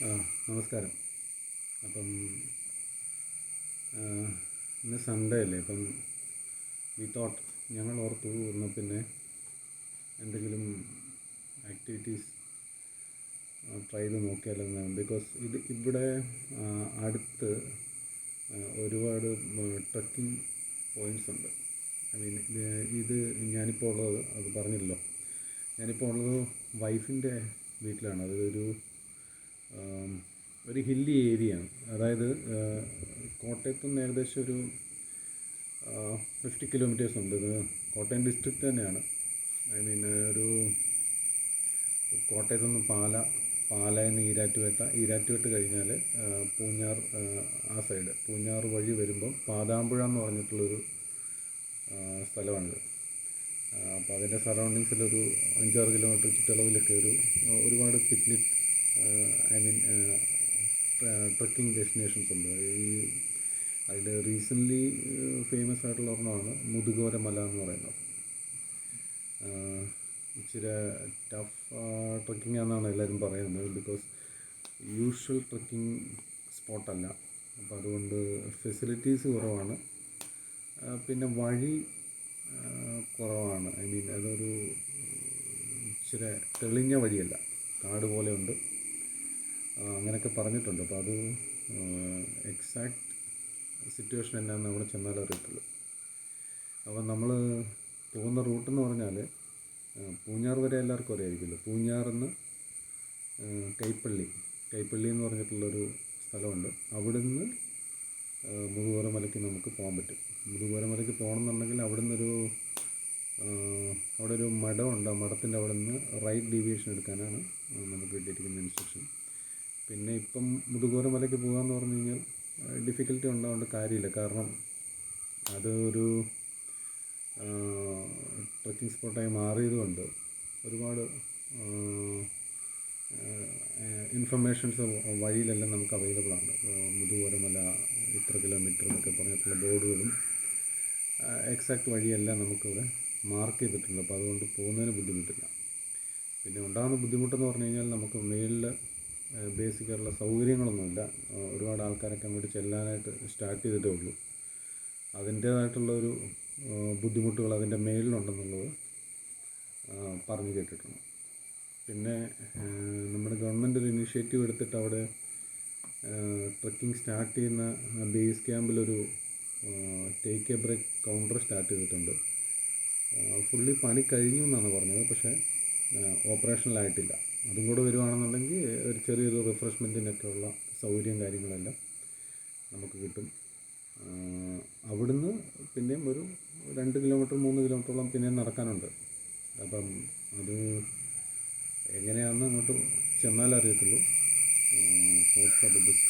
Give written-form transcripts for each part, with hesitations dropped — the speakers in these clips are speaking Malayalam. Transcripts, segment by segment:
ആ, നമസ്കാരം. അപ്പം ഇന്ന് സൺഡേ അല്ലേ. അപ്പം വി തോട്ട് ഞങ്ങൾ ഓർത്തു എന്നാൽ പിന്നെ എന്തെങ്കിലും ആക്ടിവിറ്റീസ് ട്രൈ ചെയ്ത് നോക്കിയാലെന്നാണ്. ബിക്കോസ് ഇവിടെ അടുത്ത് ഒരുപാട് ട്രക്കിംഗ് പോയിൻറ്റ്സ് ഉണ്ട്. ഐ മീൻ ഇത് ഞാനിപ്പോൾ ഉള്ളത് അത് പറഞ്ഞില്ലല്ലോ. ഞാനിപ്പോൾ ഉള്ളത് വൈഫിൻ്റെ വീട്ടിലാണ്. ഒരു ഹില്ലി ഏരിയയാണ്. അതായത് കോട്ടയത്തു നിന്ന് ഏകദേശം ഒരു 50 കിലോമീറ്റേഴ്സ് ഉണ്ട്. ഇത് കോട്ടയം ഡിസ്ട്രിക്റ്റ് തന്നെയാണ്. ഐ മീൻ കോട്ടയത്തു നിന്ന് പാലായിൽ നിന്ന് ഈരാറ്റുപേട്ട കഴിഞ്ഞാൽ പൂഞ്ഞാർ, ആ സൈഡ് പൂഞ്ഞാർ വഴി വരുമ്പം പാതാമ്പുഴ എന്ന് പറഞ്ഞിട്ടുള്ളൊരു സ്ഥലമാണിത്. അപ്പോൾ അതിൻ്റെ സറൗണ്ടിങ്സിലൊരു 5-6 കിലോമീറ്റർ ചുറ്റളവിലൊക്കെ ഒരുപാട് picnic, I mean trekking destinations ഉണ്ട്. അതിൽ റീസെൻ്റ്ലി ഫേമസ് ആയിട്ടുള്ള ഒരെണ്ണമാണ് മുതുകോര മല എന്ന് പറയുന്നത്. ഇച്ചിരി ടഫ് ട്രക്കിംഗ് ആണെന്നാണ് എല്ലാവരും പറയുന്നത്. ബിക്കോസ് യൂഷ്വൽ ട്രക്കിംഗ് സ്പോട്ടല്ല. അപ്പോൾ അതുകൊണ്ട് ഫെസിലിറ്റീസ് കുറവാണ്. പിന്നെ വഴി കുറവാണ്. ഐ മീൻ അതൊരു ഇച്ചിരി തെളിഞ്ഞ വഴിയല്ല, കാട് പോലെ ഉണ്ട്, അങ്ങനെയൊക്കെ പറഞ്ഞിട്ടുണ്ട്. അപ്പോൾ അത് എക്സാക്റ്റ് സിറ്റുവേഷൻ എന്നാന്ന് അവിടെ ചെന്നാൽ അറിയത്തുള്ളൂ. അപ്പോൾ നമ്മൾ പോകുന്ന റൂട്ടെന്ന് പറഞ്ഞാൽ പൂഞ്ഞാർ വരെ എല്ലാവർക്കും അറിയായിരിക്കുമല്ലോ. പൂഞ്ഞാറിന്ന് കൈപ്പള്ളി എന്ന് പറഞ്ഞിട്ടുള്ളൊരു സ്ഥലമുണ്ട്. അവിടുന്ന് മുതുകോര മലയ്ക്ക് നമുക്ക് പോകാൻ പറ്റും. മുതുകോര മലയ്ക്ക് പോകണമെന്നുണ്ടെങ്കിൽ അവിടെ ഒരു മഠമുണ്ട്. ആ മഠത്തിൻ്റെ അവിടെ നിന്ന് റൈറ്റ് ഡീവിയേഷൻ എടുക്കാനാണ് നമുക്ക് കിട്ടിയിരിക്കുന്ന ഇൻസ്ട്രക്ഷൻ. പിന്നെ ഇപ്പം മുതുകോര മലയ്ക്ക് പോകാമെന്ന് പറഞ്ഞു കഴിഞ്ഞാൽ ഡിഫിക്കൽറ്റി ഉണ്ടാവേണ്ട കാര്യമില്ല. കാരണം അത് ഒരു ട്രക്കിംഗ് സ്പോട്ടായി മാറിയതുകൊണ്ട് ഒരുപാട് ഇൻഫർമേഷൻസ് വഴിയിലെല്ലാം നമുക്ക് അവൈലബിൾ ആണ്. മുതുകോര മല ഇത്ര കിലോമീറ്റർ എന്നൊക്കെ പറഞ്ഞിട്ടുള്ള ബോർഡുകളും എക്സാക്റ്റ് വഴിയെല്ലാം നമുക്കിവിടെ മാർക്ക് ചെയ്തിട്ടുണ്ട്. അപ്പോൾ അതുകൊണ്ട് പോകുന്നതിന് ബുദ്ധിമുട്ടില്ല. പിന്നെ ഉണ്ടാകുന്ന ബുദ്ധിമുട്ടെന്ന് പറഞ്ഞു കഴിഞ്ഞാൽ നമുക്ക് മേളിൽ ബേസിക്കായിട്ടുള്ള സൗകര്യങ്ങളൊന്നുമില്ല. ഒരുപാട് ആൾക്കാരൊക്കെ അങ്ങോട്ട് ചെല്ലാനായിട്ട് സ്റ്റാർട്ട് ചെയ്തിട്ടേ ഉള്ളൂ. അതിൻ്റേതായിട്ടുള്ളൊരു ബുദ്ധിമുട്ടുകൾ അതിൻ്റെ മേളിലുണ്ടെന്നുള്ളത് പറഞ്ഞു കേട്ടിട്ടുണ്ട്. പിന്നെ നമ്മുടെ ഗവൺമെൻറ് ഒരു ഇനിഷ്യേറ്റീവ് എടുത്തിട്ട് അവിടെ ട്രക്കിംഗ് സ്റ്റാർട്ട് ചെയ്യുന്ന ബേസ് ക്യാമ്പിലൊരു take a break counter start ചെയ്തിട്ടുണ്ട്. ഫുള്ളി പണി കഴിഞ്ഞു എന്നാണ് പറഞ്ഞത്. പക്ഷേ ഓപ്പറേഷണലായിട്ടില്ല. അതും കൂടെ വരുവാണെന്നുണ്ടെങ്കിൽ ഒരു ചെറിയൊരു റിഫ്രഷ്മെൻറ്റിനൊക്കെ ഉള്ള സൗകര്യം കാര്യങ്ങളെല്ലാം നമുക്ക് കിട്ടും. അവിടുന്ന് പിന്നെയും ഒരു 2 കിലോമീറ്റർ 3 കിലോമീറ്ററോളം പിന്നെയും നടക്കാനുണ്ട്. അപ്പം അത് എങ്ങനെയാണെന്ന് അങ്ങോട്ട് ചെന്നാലറിയത്തുള്ളൂ. Hope for the best.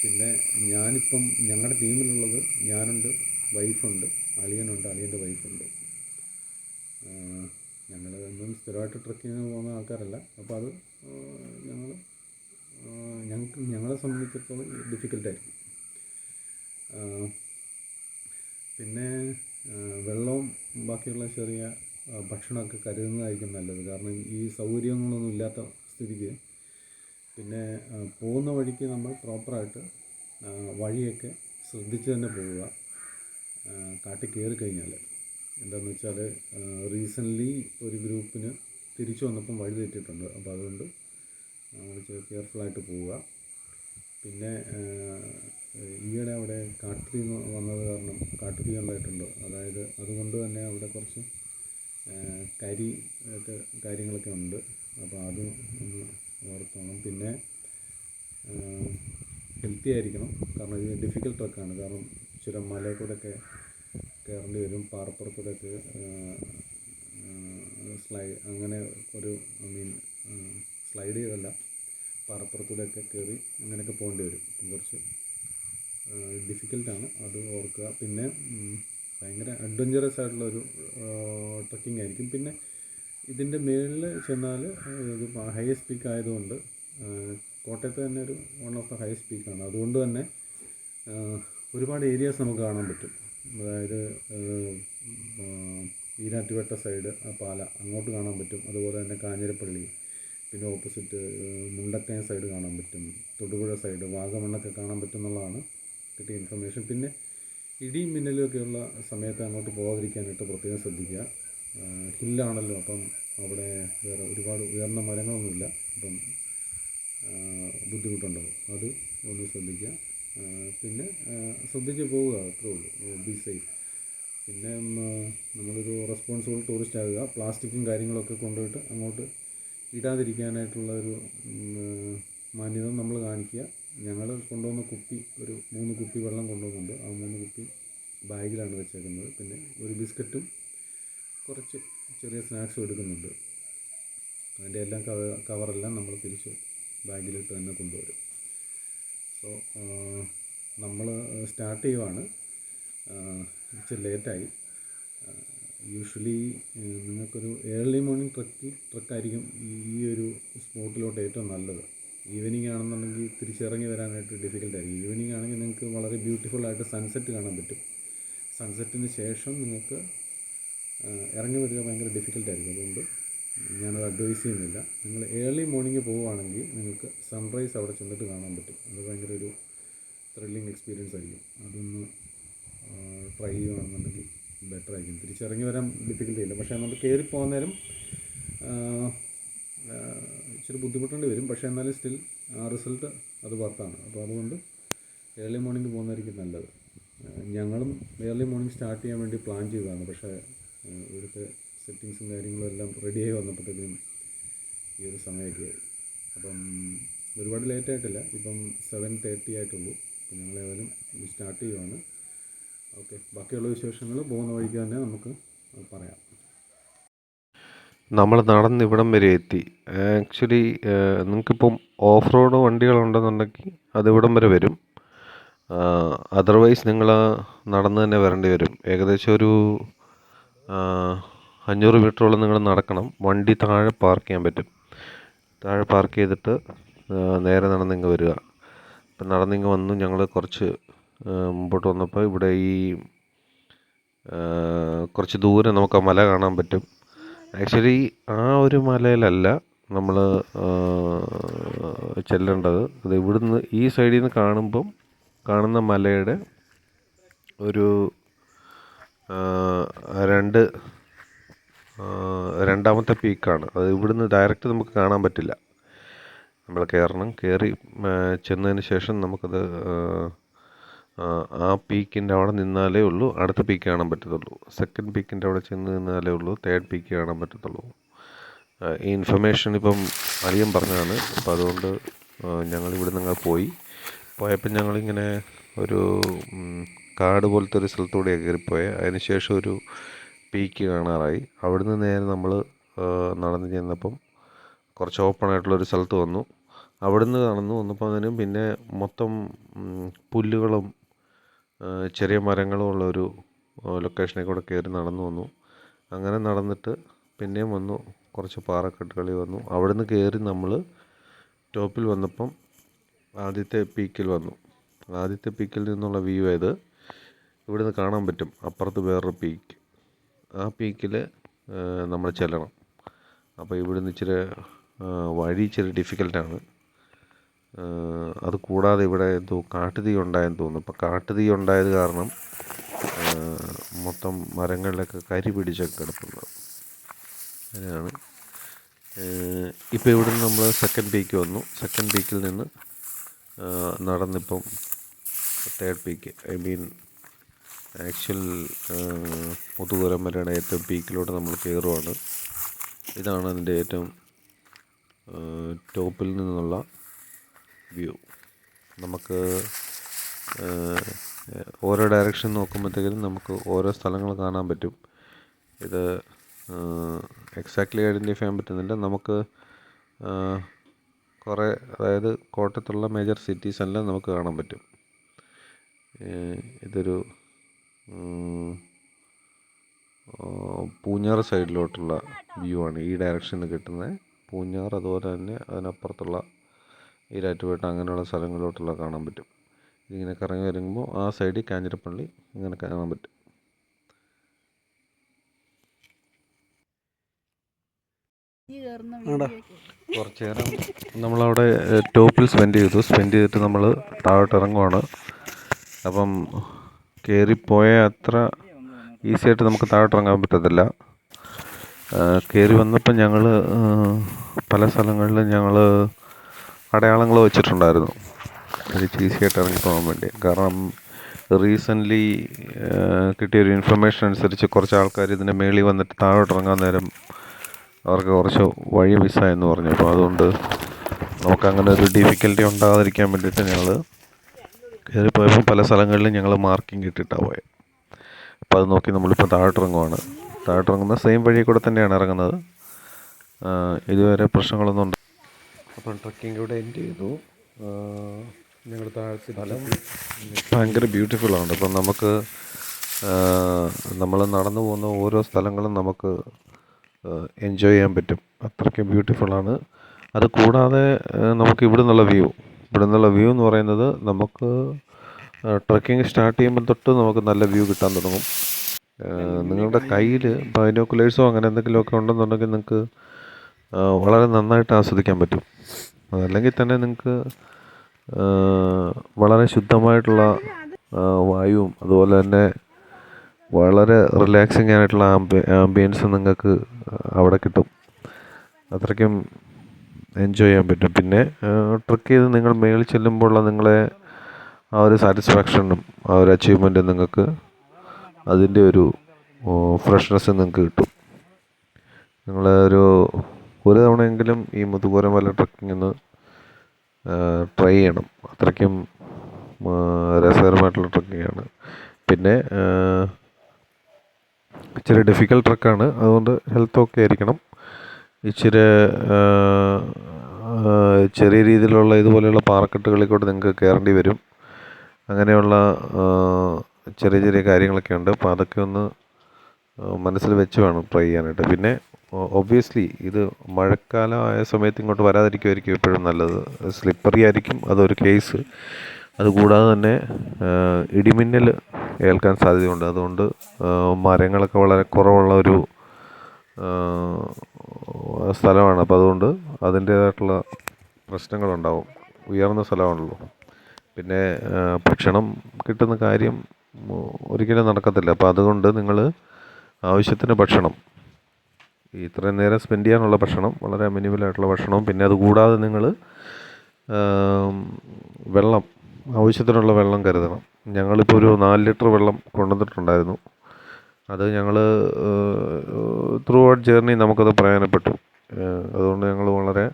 പിന്നെ ഞാനിപ്പം ഞങ്ങളുടെ ടീമിലുള്ളത് ഞാനുണ്ട്, വൈഫുണ്ട്, അളിയൻ്റെ വൈഫുണ്ട്. ഞങ്ങൾ എന്നും സ്ഥിരമായിട്ട് ട്രക്കിങ്ങിന് പോകുന്ന ആൾക്കാരല്ല. അപ്പോൾ അത് ഞങ്ങളെ സംബന്ധിച്ചിടത്തോളം ഡിഫിക്കൽട്ടായിരിക്കും. പിന്നെ വെള്ളവും ബാക്കിയുള്ള ചെറിയ ഭക്ഷണമൊക്കെ കരുതുന്നതായിരിക്കും നല്ലത്. കാരണം ഈ സൗകര്യങ്ങളൊന്നും ഇല്ലാത്ത സ്ഥിതിക്ക് പിന്നെ പോകുന്ന വഴിക്ക് നമ്മൾ പ്രോപ്പറായിട്ട് വഴിയൊക്കെ ശ്രദ്ധിച്ച് തന്നെ പോവുക. കാട്ടിൽ കയറി കഴിഞ്ഞാൽ എന്താണെന്ന് വെച്ചാൽ റീസെൻ്റ്ലി ഒരു ഗ്രൂപ്പിന് തിരിച്ചു വന്നപ്പം വഴി തെറ്റിയിട്ടുണ്ട്. അപ്പോൾ അതുകൊണ്ട് നമ്മൾ കെയർഫുള്ളായിട്ട് പോവുക. പിന്നെ ഈയിടെ അവിടെ കാട്ടുതീ വന്നത് കാരണം കാട്ടുതീ ഉണ്ടായിട്ടുണ്ട്. അതായത് അതുകൊണ്ട് തന്നെ അവിടെ കുറച്ച് കരി ഒക്കെ കാര്യങ്ങളൊക്കെ ഉണ്ട്. അപ്പോൾ അതും ഒന്ന് ഓർത്തോണം. പിന്നെ ഹെൽത്തി ആയിരിക്കണം. കാരണം ഇത് ഡിഫിക്കൽട്ട് ട്രക്കാണ്. കാരണം ഇച്ചിരി മലയിൽ കൂടെയൊക്കെ കയറേണ്ടി വരും. പാറപ്പുറത്തൂടെയൊക്കെ അങ്ങനെ ഒരു സ്ലൈഡ് ചെയ്തല്ല, പാറപ്പുറത്തൂടെയൊക്കെ കയറി അങ്ങനെയൊക്കെ പോകേണ്ടി വരും. അപ്പം കുറച്ച് ഡിഫിക്കൽട്ടാണ്, അത് ഓർക്കുക. പിന്നെ ഭയങ്കര അഡ്വഞ്ചറസ് ആയിട്ടുള്ളൊരു ട്രക്കിംഗ് ആയിരിക്കും. പിന്നെ ഇതിൻ്റെ മുകളിൽ ചെന്നാൽ ഇത് ഹയസ്റ്റ് പീക്ക് ആയതുകൊണ്ട് കോട്ടയത്ത് തന്നെ ഒരു വൺ ഓഫ് ദ ഹയസ്റ്റ് പീക്കാണ്. അതുകൊണ്ട് തന്നെ ഒരുപാട് ഏരിയാസ് നമുക്ക് കാണാൻ പറ്റും. അതായത് ഈരാറ്റുപേട്ട സൈഡ് പാല അങ്ങോട്ട് കാണാൻ പറ്റും. അതുപോലെ തന്നെ കാഞ്ഞിരപ്പള്ളി, പിന്നെ ഓപ്പോസിറ്റ് മുണ്ടക്കയം സൈഡ് കാണാൻ പറ്റും, തൊടുപുഴ സൈഡ് വാഗമണ്ണൊക്കെ കാണാൻ പറ്റും എന്നുള്ളതാണ് കിട്ടിയ ഇൻഫർമേഷൻ. പിന്നെ ഇടിയും മിന്നലും ഒക്കെയുള്ള സമയത്ത് അങ്ങോട്ട് പോകാതിരിക്കാനായിട്ട് പ്രത്യേകം ശ്രദ്ധിക്കുക. ഹില്ലാണല്ലോ, അപ്പം അവിടെ വേറെ ഒരുപാട് ഉയർന്ന മരങ്ങളൊന്നുമില്ല, അപ്പം ബുദ്ധിമുട്ടുണ്ടാകും. അത് ഒന്ന് ശ്രദ്ധിക്കുക. പിന്നെ ശ്രദ്ധിച്ച് പോവുക, അത്രേ ഉള്ളൂ. Be safe. പിന്നെ നമ്മളൊരു റെസ്പോൺസിബിൾ ടൂറിസ്റ്റ് ആകുക. പ്ലാസ്റ്റിക്കും കാര്യങ്ങളൊക്കെ കൊണ്ടുപോയിട്ട് അങ്ങോട്ട് ഇടാതിരിക്കാനായിട്ടുള്ള ഒരു മാന്യത നമ്മൾ കാണിക്കുക. ഞങ്ങൾ കൊണ്ടുവന്ന കുപ്പി ഒരു 3 കുപ്പി വെള്ളം കൊണ്ടുവന്നുണ്ട്. ആ 3 കുപ്പി ബാഗിലാണ് വെച്ചേക്കുന്നത്. പിന്നെ ഒരു ബിസ്ക്കറ്റും കുറച്ച് ചെറിയ സ്നാക്സും എടുക്കുന്നുണ്ട്. അതിൻ്റെ എല്ലാം കവറെല്ലാം നമ്മൾ തിരിച്ച് ബാഗിലിട്ട് തന്നെ കൊണ്ടുവരും. സോ നമ്മൾ സ്റ്റാർട്ട് ചെയ്യുവാണ്. ഇച്ചിരി ലേറ്റായി. യൂഷ്വലി നിങ്ങൾക്കൊരു ഏർലി മോർണിംഗ് ട്രക്കായിരിക്കും ഈ ഒരു സ്പോട്ടിലോട്ട് ഏറ്റവും നല്ലത്. ഈവനിങ് ആണെന്നുണ്ടെങ്കിൽ തിരിച്ചിറങ്ങി വരാനായിട്ട് ഡിഫിക്കൽട്ടായിരിക്കും. ഈവനിങ് ആണെങ്കിൽ നിങ്ങൾക്ക് വളരെ ബ്യൂട്ടിഫുള്ളായിട്ട് സൺസെറ്റ് കാണാൻ പറ്റും. സൺസെറ്റിന് ശേഷം നിങ്ങൾക്ക് ഇറങ്ങി വരിക ഭയങ്കര ഡിഫിക്കൽട്ടായിരിക്കും. അതുകൊണ്ട് ഞാനത് അഡ്വൈസ് ചെയ്യുന്നില്ല. നിങ്ങൾ ഏർലി മോർണിംഗ് പോവുകയാണെങ്കിൽ നിങ്ങൾക്ക് സൺറൈസ് അവിടെ ചെന്നിട്ട് കാണാൻ പറ്റും. അത് ഭയങ്കര ഒരു ത്രില്ലിങ് എക്സ്പീരിയൻസ് ആയിരിക്കും. അതൊന്ന് ട്രൈ ചെയ്യുകയാണെന്നുണ്ടെങ്കിൽ ബെറ്റർ ആയിരിക്കും. തിരിച്ചിറങ്ങി വരാൻ ഡിഫിക്കൽട്ടി ഇല്ല. പക്ഷേ നമ്മൾ കയറി പോകുന്ന നേരം ഇച്ചിരി ബുദ്ധിമുട്ടേണ്ടി വരും. പക്ഷേ എന്നാലും സ്റ്റിൽ ആ റിസൾട്ട് അത് വർത്താണ്. അപ്പോൾ അതുകൊണ്ട് ഏർലി മോർണിംഗ് പോകുന്നതായിരിക്കും നല്ലത്. ഞങ്ങളും ഏർലി മോർണിംഗ് സ്റ്റാർട്ട് ചെയ്യാൻ വേണ്ടി പ്ലാൻ ചെയ്തതാണ്. പക്ഷേ ഇവിടുത്തെ സെറ്റിങ്സും കാര്യങ്ങളും എല്ലാം റെഡിയായി വന്നപ്പോഴത്തേക്കും ഈ ഒരു സമയമൊക്കെ ആയി. അപ്പം ഒരുപാട് ലേറ്റായിട്ടില്ല. ഇപ്പം 7:30 ആയിട്ടുള്ളൂ. അപ്പം ഞങ്ങൾ ഏതായാലും സ്റ്റാർട്ട് ചെയ്യുവാണ്. ഓക്കെ, ബാക്കിയുള്ള വിശേഷങ്ങൾ പോകുന്ന വഴിക്ക് തന്നെ നമുക്ക് പറയാം. നമ്മൾ നടന്ന് ഇവിടം വരെ എത്തി. ആക്ച്വലി നിങ്ങൾക്കിപ്പം ഓഫ് റോഡ് വണ്ടികളുണ്ടെന്നുണ്ടെങ്കിൽ അത് ഇവിടം വരെ വരും. അതർവൈസ് നിങ്ങൾ നടന്ന് തന്നെ വരേണ്ടി വരും. ഏകദേശം ഒരു 500 മീറ്ററോളം നിങ്ങൾ നടക്കണം. വണ്ടി താഴെ പാർക്ക് ചെയ്യാൻ പറ്റും. താഴെ പാർക്ക് ചെയ്തിട്ട് നേരെ നടന്നിങ്ങ് വരിക. അപ്പം നടന്നിങ്ങ് വന്നു. ഞങ്ങൾ കുറച്ച് മുമ്പോട്ട് വന്നപ്പോൾ ഇവിടെ ഈ കുറച്ച് ദൂരെ നമുക്ക് ആ മല കാണാൻ പറ്റും. ആക്ച്വലി ആ ഒരു മലയിലല്ല നമ്മൾ ചെല്ലേണ്ടത്. അത് ഇവിടുന്ന് ഈ സൈഡിൽ നിന്ന് കാണുന്ന മലയുടെ ഒരു രണ്ടാമത്തെ പീക്കാണ്. അത് ഇവിടുന്ന് ഡയറക്റ്റ് നമുക്ക് കാണാൻ പറ്റില്ല. നമ്മൾ കയറി ചെന്നതിന് ശേഷം നമുക്കത് ആ പീക്കിൻ്റെ അവിടെ നിന്നാലേ ഉള്ളൂ അടുത്ത പീക്ക് കാണാൻ പറ്റത്തുള്ളൂ. സെക്കൻഡ് പീക്കിൻ്റെ അവിടെ ചെന്ന് നിന്നാലേ ഉള്ളൂ തേർഡ് പീക്ക് കാണാൻ പറ്റത്തുള്ളൂ. ഈ ഇൻഫർമേഷൻ ഇപ്പം അളിയൻ പറഞ്ഞതാണ്. അപ്പോൾ അതുകൊണ്ട് ഞങ്ങളിവിടെ നിന്ന് പോയപ്പോൾ ഞങ്ങളിങ്ങനെ ഒരു കാട് പോലത്തെ ഒരു സ്ഥലത്തൂടെയാണ് കയറിപ്പോയത്. അതിന് ശേഷം ഒരു പീക്ക് കാണാറായി. അവിടുന്ന് നേരെ നമ്മൾ നടന്ന് ചെന്നപ്പം കുറച്ച് ഓപ്പൺ ആയിട്ടുള്ളൊരു സ്ഥലത്ത് വന്നു. അവിടുന്ന് വന്നപ്പോൾ അതിനും പിന്നെ മൊത്തം പുല്ലുകളും ചെറിയ മരങ്ങളും ഉള്ളൊരു ലൊക്കേഷനിൽ കൂടെ കയറി നടന്നു വന്നു. അങ്ങനെ നടന്നിട്ട് പിന്നെയും വന്നു, കുറച്ച് പാറക്കെട്ടുകളിൽ വന്നു. അവിടുന്ന് കയറി നമ്മൾ ടോപ്പിൽ വന്നപ്പം ആദ്യത്തെ പീക്കിൽ വന്നു. ആദ്യത്തെ പീക്കിൽ നിന്നുള്ള വ്യൂ ആയത് ഇവിടുന്ന് കാണാൻ പറ്റും. അപ്പുറത്ത് വേറൊരു പീക്ക്. ആ പീക്കിൽ നമ്മൾ ചെല്ലണം. അപ്പോൾ ഇവിടുന്ന് വഴി ഇച്ചിരി ഡിഫിക്കൽട്ടാണ്. അത് കൂടാതെ ഇവിടെ എന്തോ കാട്ടുതീ ഉണ്ടായെന്ന് തോന്നുന്നു. അപ്പോൾ കാട്ടുതീ ഉണ്ടായത് കാരണം മൊത്തം മരങ്ങളിലൊക്കെ കരി പിടിച്ചൊക്കെ കിടക്കുന്നത് അങ്ങനെയാണ്. ഇപ്പോൾ ഇവിടുന്ന് നമ്മൾ സെക്കൻഡ് പീക്ക് വന്നു. സെക്കൻഡ് പീക്കിൽ നിന്ന് നടന്നിപ്പം തേർഡ് പീക്ക്, ആക്ച്വൽ മുതുകുരം മലയുടെ ഏറ്റവും പീക്കിലോട്ട് നമ്മൾ കയറുവാണ്. ഇതാണ് അതിൻ്റെ ഏറ്റവും ടോപ്പിൽ നിന്നുള്ള വ്യൂ. നമുക്ക് ഓരോ ഡയറക്ഷൻ നോക്കുമ്പോഴത്തേക്കും നമുക്ക് ഓരോ സ്ഥലങ്ങൾ കാണാൻ പറ്റും. ഇത് എക്സാക്ട്ലി ഐഡൻറ്റിഫൈ ചെയ്യാൻ പറ്റുന്നില്ല. നമുക്ക് കുറേ, അതായത് കോട്ടയത്തുള്ള മേജർ സിറ്റീസ് എല്ലാം നമുക്ക് കാണാൻ പറ്റും. ഇതൊരു പൂഞ്ഞാറ് സൈഡിലോട്ടുള്ള വ്യൂ ആണ് ഈ ഡയറക്ഷനിൽ കിട്ടുന്നത്. പൂഞ്ഞാർ, അതുപോലെ തന്നെ അതിനപ്പുറത്തുള്ള ഈരാറ്റുപേട്ട അങ്ങനെയുള്ള സ്ഥലങ്ങളിലോട്ടുള്ള കാണാൻ പറ്റും. ഇതിങ്ങനെ കറങ്ങി വരുമ്പോൾ ആ സൈഡിൽ കാഞ്ഞിരപ്പള്ളി ഇങ്ങനെ കാണാൻ പറ്റും. കുറച്ച് നേരം നമ്മളവിടെ ടോപ്പിൽ സ്പെൻഡ് ചെയ്തിട്ട് നമ്മൾ താഴോട്ട് ഇറങ്ങുവാണ്. അപ്പം കയറിപ്പോയ അത്ര ഈസി ആയിട്ട് നമുക്ക് താഴോട്ട് ഇറങ്ങാൻ പറ്റത്തില്ല. കയറി വന്നപ്പോൾ ഞങ്ങൾ പല സ്ഥലങ്ങളിലും ഞങ്ങൾ അടയാളങ്ങൾ വെച്ചിട്ടുണ്ടായിരുന്നു തിരിച്ച് ഈസി ആയിട്ട് ഇറങ്ങിപ്പോകാൻ വേണ്ടി. കാരണം റീസെൻ്റ്ലി കിട്ടിയൊരു ഇൻഫർമേഷൻ അനുസരിച്ച് കുറച്ച് ആൾക്കാർ ഇതിൻ്റെ മേളിൽ വന്നിട്ട് താഴോട്ട് ഇറങ്ങാൻ നേരം അവർക്ക് കുറച്ച് വഴി മിസ്സായെന്ന് പറഞ്ഞു. അപ്പോൾ അതുകൊണ്ട് നമുക്കങ്ങനെ ഒരു ഡിഫിക്കൽറ്റി ഉണ്ടാകാതിരിക്കാൻ വേണ്ടിയിട്ട് ഞങ്ങൾ കയറിപ്പോയപ്പോൾ പല സ്ഥലങ്ങളിലും ഞങ്ങൾ മാർക്കിംഗ് ഇട്ടിട്ടാണ് പോയത്. അപ്പോൾ അത് നോക്കി നമ്മളിപ്പോൾ താഴോട്ടിറങ്ങുവാണ്. താഴോട്ടിറങ്ങുന്ന സെയിം വഴി കൂടെ തന്നെയാണ് ഇറങ്ങുന്നത്. ഇതുവരെ പ്രശ്നങ്ങളൊന്നും ഉണ്ട്. അപ്പം ട്രക്കിംഗ് ഇവിടെ എൻഡ് ചെയ്തു. ഞങ്ങൾ താഴത്തെ സ്ഥലം ഭയങ്കര ബ്യൂട്ടിഫുള്ളാണ്. അപ്പം നമുക്ക് നമ്മൾ നടന്നു പോകുന്ന ഓരോ സ്ഥലങ്ങളും നമുക്ക് എൻജോയ് ചെയ്യാൻ പറ്റും. അത്രയ്ക്ക് ബ്യൂട്ടിഫുള്ളാണ്. അത് കൂടാതെ നമുക്ക് ഇവിടെ നിന്നുള്ള വ്യൂ എന്ന് പറയുന്നത് നമുക്ക് ട്രക്കിംഗ് സ്റ്റാർട്ട് ചെയ്യുമ്പോൾ തൊട്ട് നമുക്ക് നല്ല വ്യൂ കിട്ടാൻ തുടങ്ങും. നിങ്ങളുടെ കയ്യിൽ ബൈനോക്കുലേഴ്സോ അങ്ങനെ എന്തെങ്കിലുമൊക്കെ ഉണ്ടെന്നുണ്ടെങ്കിൽ നിങ്ങൾക്ക് വളരെ നന്നായിട്ട് ആസ്വദിക്കാൻ പറ്റും. അതല്ലെങ്കിൽ തന്നെ നിങ്ങൾക്ക് വളരെ ശുദ്ധമായിട്ടുള്ള വായുവും അതുപോലെ തന്നെ വളരെ റിലാക്സിങ് ആയിട്ടുള്ള ആംബിയൻസ് നിങ്ങൾക്ക് അവിടെ കിട്ടും. അത്രയ്ക്കും എൻജോയ് ചെയ്യാൻ പറ്റും. പിന്നെ ട്രക്ക് ചെയ്ത് നിങ്ങൾ മേളിൽ ചെല്ലുമ്പോഴുള്ള നിങ്ങളെ ആ ഒരു സാറ്റിസ്ഫാക്ഷനും ആ ഒരു അച്ചീവ്മെൻറ്റും നിങ്ങൾക്ക് അതിൻ്റെ ഒരു ഫ്രഷ്നെസ് നിങ്ങൾക്ക് കിട്ടും. നിങ്ങൾ ഒരു തവണയെങ്കിലും ഈ മുതുകുമല മല ട്രക്കിംഗ് ഒന്ന് ട്രൈ ചെയ്യണം. അത്രയ്ക്കും രസകരമായിട്ടുള്ള ട്രക്കിങ്ങാണ്. പിന്നെ ഇച്ചിരി ഡിഫിക്കൽട്ട് ട്രക്കാണ്. അതുകൊണ്ട് ഹെൽത്ത് ഒക്കെ ആയിരിക്കണം. ഇച്ചിരി ചെറിയ രീതിയിലുള്ള ഇതുപോലെയുള്ള പാറക്കെട്ടുകളിൽ കൂടെ നിങ്ങൾക്ക് കയറേണ്ടി വരും. അങ്ങനെയുള്ള ചെറിയ ചെറിയ കാര്യങ്ങളൊക്കെ ഉണ്ട്. അപ്പോൾ അതൊക്കെ ഒന്ന് മനസ്സിൽ വെച്ച് വേണം ട്രൈ ചെയ്യാനായിട്ട്. പിന്നെ ഒബ്വിയസ്ലി ഇത് മഴക്കാലം ആയ സമയത്ത് ഇങ്ങോട്ട് വരാതിരിക്കുമായിരിക്കും എപ്പോഴും നല്ലത്. സ്ലിപ്പറി ആയിരിക്കും അതൊരു കേസ്. അതുകൂടാതെ തന്നെ ഇടിമിന്നൽ ഏൽക്കാൻ സാധ്യതയുണ്ട്. അതുകൊണ്ട് മരങ്ങളൊക്കെ വളരെ കുറവുള്ള ഒരു സ്ഥലമാണ്. അപ്പോൾ അതുകൊണ്ട് അതിൻ്റേതായിട്ടുള്ള പ്രശ്നങ്ങളുണ്ടാവും. ഉയർന്ന സ്ഥലമാണല്ലോ. പിന്നെ ഭക്ഷണം കിട്ടുന്ന കാര്യം ഒരിക്കലും നടക്കത്തില്ല. അപ്പോൾ അതുകൊണ്ട് നിങ്ങൾ ആവശ്യത്തിന് ഭക്ഷണം, ഇത്രയും നേരം സ്പെൻഡ് ചെയ്യാനുള്ള ഭക്ഷണം, വളരെ മിനിമലായിട്ടുള്ള ഭക്ഷണവും പിന്നെ അതുകൂടാതെ നിങ്ങൾ വെള്ളം, ആവശ്യത്തിനുള്ള വെള്ളം കരുതണം. ഞങ്ങളിപ്പോൾ ഒരു 4 ലിറ്റർ വെള്ളം കൊണ്ടുവന്നിട്ടുണ്ടായിരുന്നു. അത് ഞങ്ങൾ ത്രൂ ഔട്ട് ജേർണി നമുക്കത് പ്രയോജനപ്പെട്ടു. അതുകൊണ്ട് ഞങ്ങൾ വളരെ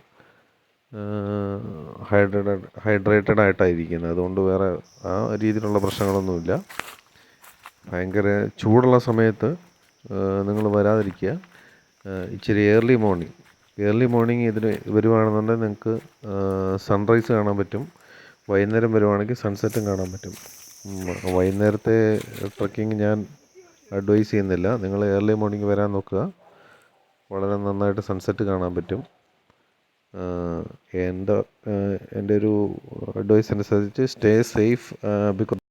ഹൈഡ്രേറ്റഡ് ആയിട്ടായിരിക്കുന്നത്. അതുകൊണ്ട് വേറെ ആ രീതിയിലുള്ള പ്രശ്നങ്ങളൊന്നുമില്ല. ഭയങ്കര ചൂടുള്ള സമയത്ത് നിങ്ങൾ വരാതിരിക്കുക. ഇച്ചിരി ഏർലി മോർണിംഗ് ഇതിന് വരുവാണെന്നുണ്ടെങ്കിൽ നിങ്ങൾക്ക് സൺറൈസ് കാണാൻ പറ്റും. വൈകുന്നേരം വരുവാണെങ്കിൽ സൺസെറ്റും കാണാൻ പറ്റും. വൈകുന്നേരത്തെ ട്രക്കിങ് ഞാൻ അഡ്വൈസ് ചെയ്യുന്നില്ല. നിങ്ങൾ ഏർലി മോർണിംഗ് വരാൻ നോക്കുക. വളരെ നന്നായിട്ട് സൺസെറ്റ് കാണാൻ പറ്റും. എൻ്റെ ഒരു അഡ്വൈസ് അനുസരിച്ച് സ്റ്റേ സേഫ് ബിക്കോസ്